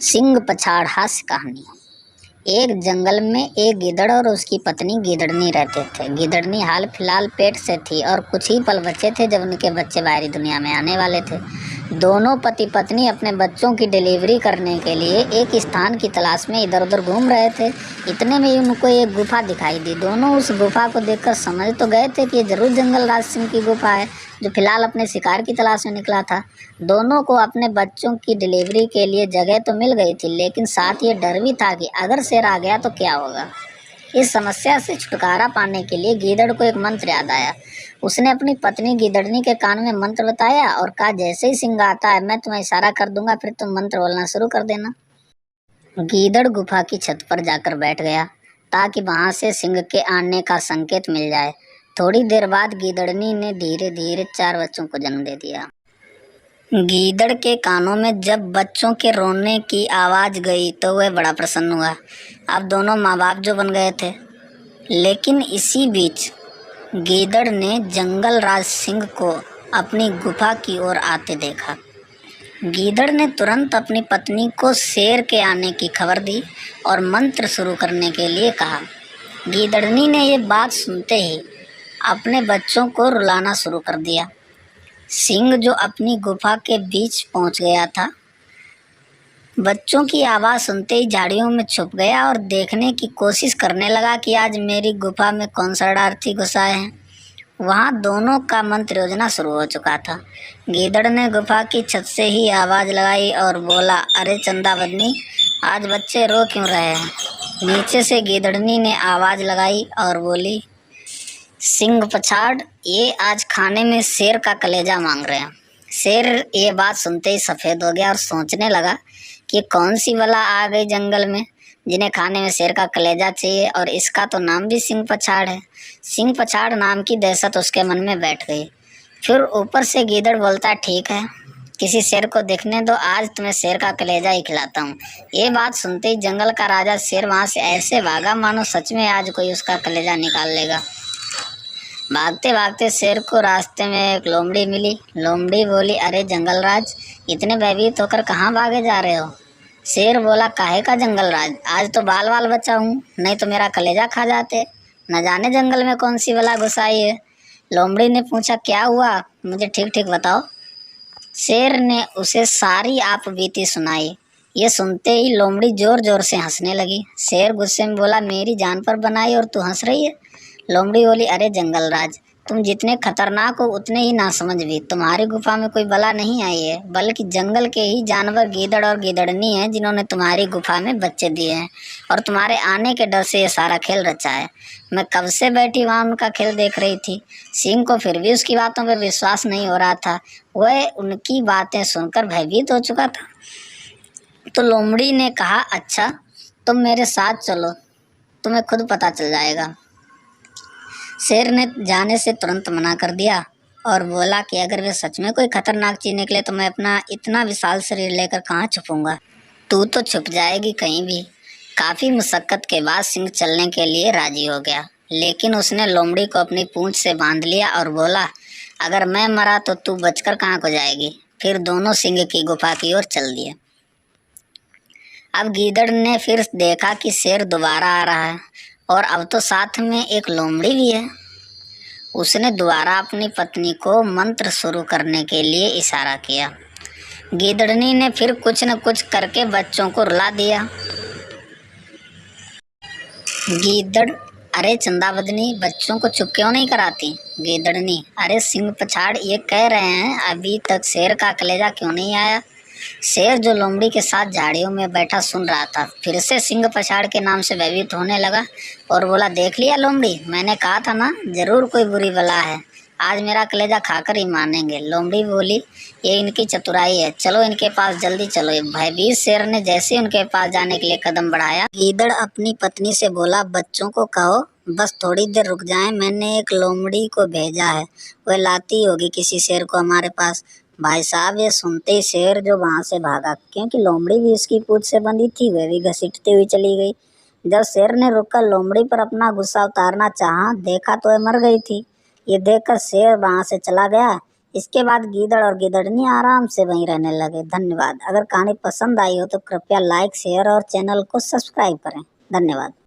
सिंह पछाड़ हास्य कहानी। एक जंगल में एक गीदड़ और उसकी पत्नी गीदड़नी रहते थे। गीदड़नी हाल फिलहाल पेट से थी और कुछ ही पल बचे थे जब उनके बच्चे बाहरी दुनिया में आने वाले थे। दोनों पति पत्नी अपने बच्चों की डिलीवरी करने के लिए एक स्थान की तलाश में इधर उधर घूम रहे थे। इतने में ही उनको एक गुफा दिखाई दी। दोनों उस गुफा को देखकर समझ तो गए थे कि ये जरूर जंगल राज सिंह की गुफा है, जो फिलहाल अपने शिकार की तलाश में निकला था। दोनों को अपने बच्चों की डिलीवरी के लिए जगह तो मिल गई थी, लेकिन साथ ये डर भी था कि अगर शेर आ गया तो क्या होगा। इस समस्या से छुटकारा पाने के लिए गीदड़ को एक मंत्र याद आया। उसने अपनी पत्नी गीदड़नी के कान में मंत्र बताया और कहा, जैसे ही सिंह आता है मैं तुम्हें इशारा कर दूंगा, फिर तुम मंत्र बोलना शुरू कर देना। गीदड़ गुफा की छत पर जाकर बैठ गया ताकि वहां से सिंह के आने का संकेत मिल जाए। थोड़ी देर बाद गीदड़नी ने धीरे धीरे 4 बच्चों को जन्म दे दिया। गीदड़ के कानों में जब बच्चों के रोने की आवाज़ गई तो वह बड़ा प्रसन्न हुआ। अब दोनों माँ बाप जो बन गए थे। लेकिन इसी बीच गीदड़ ने जंगल राज सिंह को अपनी गुफा की ओर आते देखा। गीदड़ ने तुरंत अपनी पत्नी को शेर के आने की खबर दी और मंत्र शुरू करने के लिए कहा। गीदड़नी ने ये बात सुनते ही अपने बच्चों को रुलाना शुरू कर दिया। सिंह जो अपनी गुफा के बीच पहुंच गया था, बच्चों की आवाज़ सुनते ही झाड़ियों में छुप गया और देखने की कोशिश करने लगा कि आज मेरी गुफा में कौन सा शरारती घुसा है। वहाँ दोनों का मंत्र योजना शुरू हो चुका था। गीदड़ ने गुफा की छत से ही आवाज़ लगाई और बोला, अरे चंदा बदनी, आज बच्चे रो क्यों रहे हैं। नीचे से गीदड़नी ने आवाज़ लगाई और बोली, सिंह पछाड़, ये आज खाने में शेर का कलेजा मांग रहे हैं। शेर ये बात सुनते ही सफ़ेद हो गया और सोचने लगा कि कौन सी बला आ गई जंगल में जिन्हें खाने में शेर का कलेजा चाहिए, और इसका तो नाम भी सिंह पछाड़ है। सिंह पछाड़ नाम की दहशत उसके मन में बैठ गई। फिर ऊपर से गीदड़ बोलता, ठीक है, किसी शेर को देखने दो, आज तुम्हें शेर का कलेजा ही खिलाता हूँ। ये बात सुनते ही जंगल का राजा शेर वहाँ से ऐसे भागा मानो सच में आज कोई उसका कलेजा निकाल लेगा। भागते भागते शेर को रास्ते में एक लोमड़ी मिली। लोमड़ी बोली, अरे जंगल राज, इतने भयभीत होकर कहाँ भागे जा रहे हो। शेर बोला, काहे का जंगल राज, आज तो बाल बाल बचा हूँ, नहीं तो मेरा कलेजा खा जाते। न जाने जंगल में कौन सी बला घुसाई है। लोमड़ी ने पूछा, क्या हुआ, मुझे ठीक ठीक बताओ। शेर ने उसे सारी आप बीती सुनाई। ये सुनते ही लोमड़ी जोर जोर से हंसने लगी। शेर गुस्से में बोला, मेरी जान पर बनाई और तू हंस रही है। लोमड़ी बोली, अरे जंगल राज, तुम जितने खतरनाक हो उतने ही नासमझ भी। तुम्हारी गुफा में कोई बला नहीं आई है, बल्कि जंगल के ही जानवर गीदड़ और गीदड़नी हैं जिन्होंने तुम्हारी गुफा में बच्चे दिए हैं और तुम्हारे आने के डर से ये सारा खेल रचा है। मैं कब से बैठी वहाँ उनका खेल देख रही थी। सिंह को फिर भी उसकी बातों पर विश्वास नहीं हो रहा था। वह उनकी बातें सुनकर भयभीत हो चुका था। तो लोमड़ी ने कहा, अच्छा, तुम मेरे साथ चलो, तुम्हें खुद पता चल जाएगा। शेर ने जाने से तुरंत मना कर दिया और बोला कि अगर वे सच में कोई खतरनाक चीज़ निकले तो मैं अपना इतना विशाल शरीर लेकर कहाँ छुपूंगा। तू तो छुप जाएगी कहीं भी। काफ़ी मुशक्कत के बाद सिंह चलने के लिए राजी हो गया, लेकिन उसने लोमड़ी को अपनी पूंछ से बांध लिया और बोला, अगर मैं मरा तो तू बचकर कहाँ को जाएगी। फिर दोनों सिंह की गुफा की ओर चल दिए। अब गीदड़ ने फिर देखा कि शेर दोबारा आ रहा है और अब तो साथ में एक लोमड़ी भी है। उसने दोबारा अपनी पत्नी को मंत्र शुरू करने के लिए इशारा किया। गीदड़नी ने फिर कुछ न कुछ करके बच्चों को रुला दिया। गीदड़, अरे चंदा बदनी, बच्चों को चुप क्यों नहीं कराती। गीदड़नी, अरे सिंह पछाड़, ये कह रहे हैं अभी तक शेर का कलेजा क्यों नहीं आया। शेर जो लोमड़ी के साथ झाड़ियों में बैठा सुन रहा था, फिर से सिंह पछाड़ के नाम से भयभीत होने लगा और बोला, देख लिया लोमड़ी, मैंने कहा था ना, जरूर कोई बुरी बला है, आज मेरा कलेजा खाकर ही मानेंगे। लोमड़ी बोली, ये इनकी चतुराई है, चलो इनके पास जल्दी चलो। भयभीत शेर ने जैसे उनके पास जाने के लिए कदम बढ़ाया, गीदड़ अपनी पत्नी से बोला, बच्चों को कहो बस थोड़ी देर रुक जाएं, मैंने एक लोमड़ी को भेजा है, वह लाती होगी किसी शेर को हमारे पास। भाई साहब, ये सुनते ही शेर जो वहाँ से भागा, क्योंकि लोमड़ी भी उसकी पूंछ से बंधी थी, वह भी घसीटती हुई चली गई। जब शेर ने रुककर लोमड़ी पर अपना गुस्सा उतारना चाहा, देखा तो वह मर गई थी। ये देखकर शेर वहाँ से चला गया। इसके बाद गीदड़ और गिदड़नी आराम से वहीं रहने लगे। धन्यवाद। अगर कहानी पसंद आई हो तो कृपया लाइक, शेयर और चैनल को सब्सक्राइब करें। धन्यवाद।